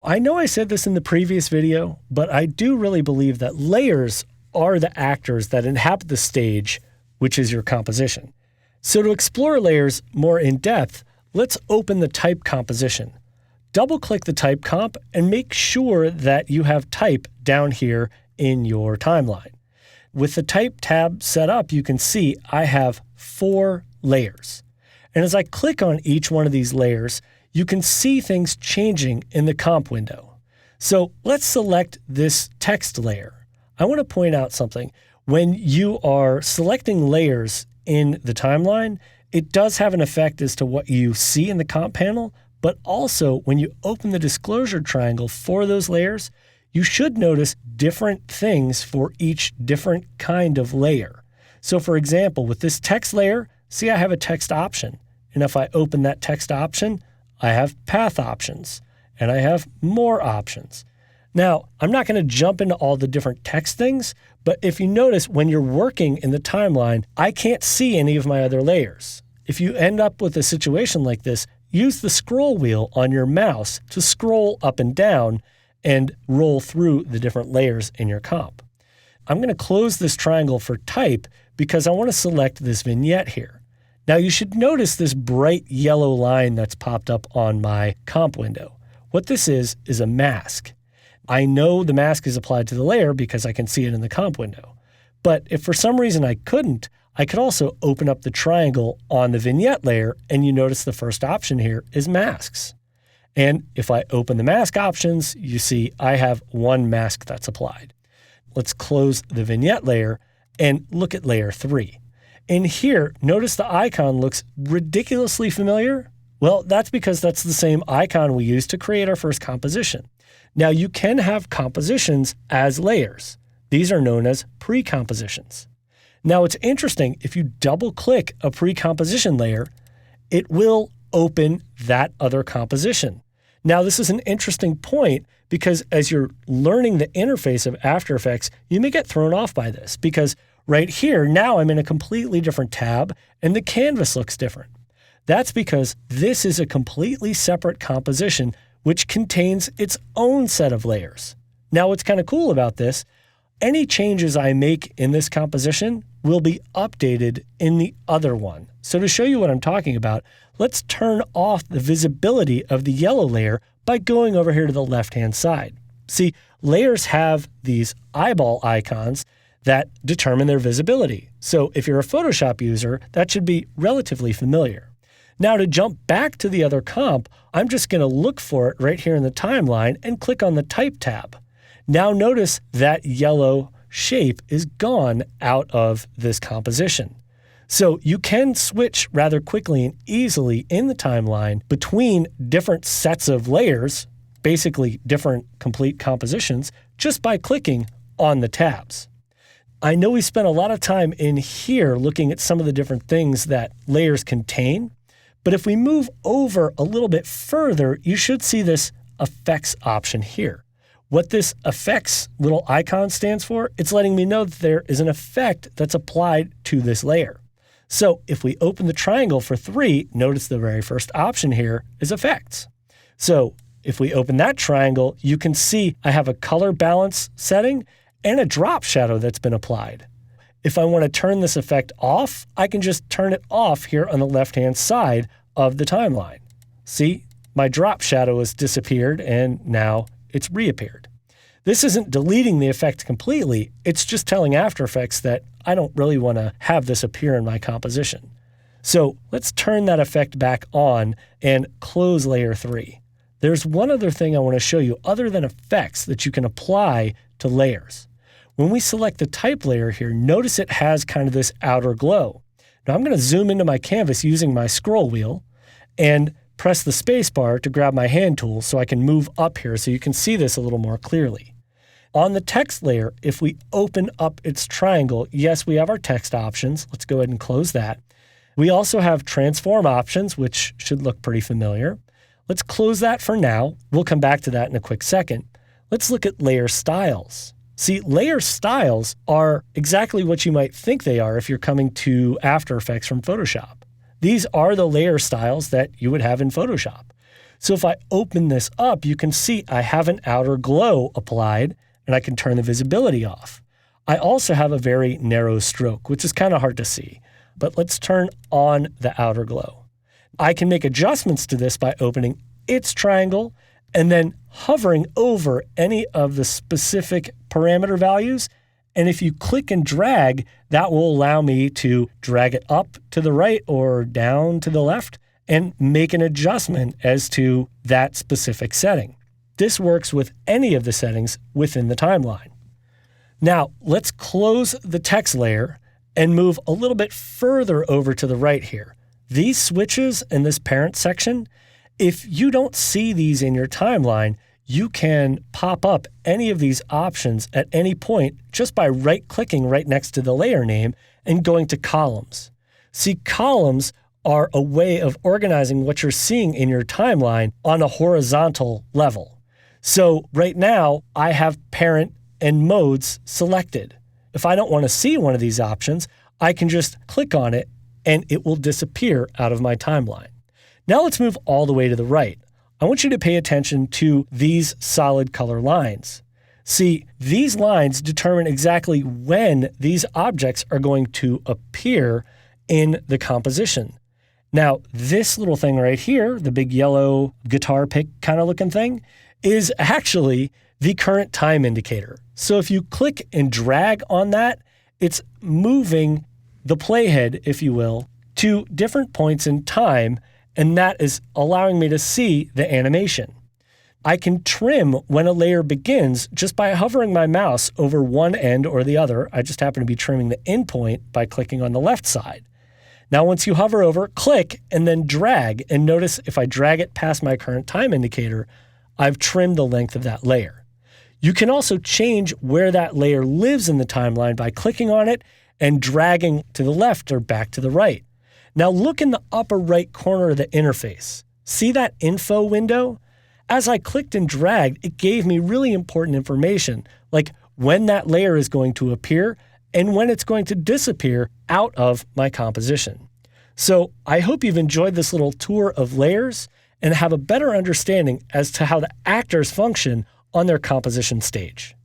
I know I said this in the previous video, but I do really believe that layers are the actors that inhabit the stage, which is your composition. So to explore layers more in depth, let's open the type composition. Double-click the type comp and make sure that you have type down here in your timeline. With the type tab set up, you can see I have 4 layers. And as I click on each one of these layers, you can see things changing in the comp window. So let's select this text layer. I want to point out something. When you are selecting layers in the timeline, it does have an effect as to what you see in the comp panel, but also when you open the disclosure triangle for those layers, you should notice different things for each different kind of layer. So for example, with this text layer, see I have a text option. And if I open that text option, I have path options and I have more options. Now, I'm not going to jump into all the different text things, but if you notice when you're working in the timeline, I can't see any of my other layers. If you end up with a situation like this, use the scroll wheel on your mouse to scroll up and down and roll through the different layers in your comp. I'm going to close this triangle for type because I want to select this vignette here. Now you should notice this bright yellow line that's popped up on my comp window. What this is a mask. I know the mask is applied to the layer because I can see it in the comp window. But if for some reason I couldn't, I could also open up the triangle on the vignette layer, and you notice the first option here is masks. And if I open the mask options, you see I have one mask that's applied. Let's close the vignette layer and look at layer 3. In here, notice the icon looks ridiculously familiar. Well, that's because that's the same icon we used to create our first composition. Now you can have compositions as layers. These are known as pre-compositions. Now it's interesting, if you double-click a pre-composition layer, it will open that other composition. Now this is an interesting point because as you're learning the interface of After Effects, you may get thrown off by this because right here, now I'm in a completely different tab and the canvas looks different. That's because this is a completely separate composition which contains its own set of layers. Now what's kind of cool about this, any changes I make in this composition will be updated in the other one. So to show you what I'm talking about, let's turn off the visibility of the yellow layer by going over here to the left-hand side. See, layers have these eyeball icons that determine their visibility. So if you're a Photoshop user, that should be relatively familiar. Now to jump back to the other comp, I'm just going to look for it right here in the timeline and click on the Type tab. Now notice that yellow shape is gone out of this composition. So you can switch rather quickly and easily in the timeline between different sets of layers, basically different complete compositions, just by clicking on the tabs. I know we spent a lot of time in here looking at some of the different things that layers contain, but if we move over a little bit further, you should see this effects option here. What this effects little icon stands for, it's letting me know that there is an effect that's applied to this layer. So if we open the triangle for 3, notice the very first option here is effects. So if we open that triangle, you can see I have a color balance setting and a drop shadow that's been applied. If I want to turn this effect off, I can just turn it off here on the left-hand side of the timeline. See, my drop shadow has disappeared and now it's reappeared. This isn't deleting the effect completely, it's just telling After Effects that I don't really want to have this appear in my composition. So let's turn that effect back on and close layer 3. There's one other thing I want to show you other than effects that you can apply to layers. When we select the type layer here, notice it has kind of this outer glow. Now I'm going to zoom into my canvas using my scroll wheel and press the space bar to grab my hand tool so I can move up here so you can see this a little more clearly. On the text layer, if we open up its triangle, yes, we have our text options. Let's go ahead and close that. We also have transform options, which should look pretty familiar. Let's close that for now. We'll come back to that in a quick second. Let's look at layer styles. See, layer styles are exactly what you might think they are if you're coming to After Effects from Photoshop. These are the layer styles that you would have in Photoshop. So if I open this up, you can see I have an outer glow applied, and I can turn the visibility off. I also have a very narrow stroke, which is kind of hard to see, but let's turn on the outer glow. I can make adjustments to this by opening its triangle and then hovering over any of the specific parameter values. And if you click and drag, that will allow me to drag it up to the right or down to the left and make an adjustment as to that specific setting. This works with any of the settings within the timeline. Now, let's close the text layer and move a little bit further over to the right here. These switches in this parent section, if you don't see these in your timeline, you can pop up any of these options at any point just by right-clicking right next to the layer name and going to columns. See, columns are a way of organizing what you're seeing in your timeline on a horizontal level. So right now, I have parent and modes selected. If I don't want to see one of these options, I can just click on it and it will disappear out of my timeline. Now let's move all the way to the right. I want you to pay attention to these solid color lines. See, these lines determine exactly when these objects are going to appear in the composition. Now, this little thing right here, the big yellow guitar pick kind of looking thing, is actually the current time indicator. So if you click and drag on that, it's moving the playhead, if you will, to different points in time, and that is allowing me to see the animation. I can trim when a layer begins just by hovering my mouse over one end or the other. I just happen to be trimming the endpoint by clicking on the left side. Now, once you hover over, click and then drag, and notice if I drag it past my current time indicator, I've trimmed the length of that layer. You can also change where that layer lives in the timeline by clicking on it and dragging to the left or back to the right. Now look in the upper right corner of the interface. See that info window? As I clicked and dragged, it gave me really important information, like when that layer is going to appear and when it's going to disappear out of my composition. So I hope you've enjoyed this little tour of layers and have a better understanding as to how the actors function on their composition stage.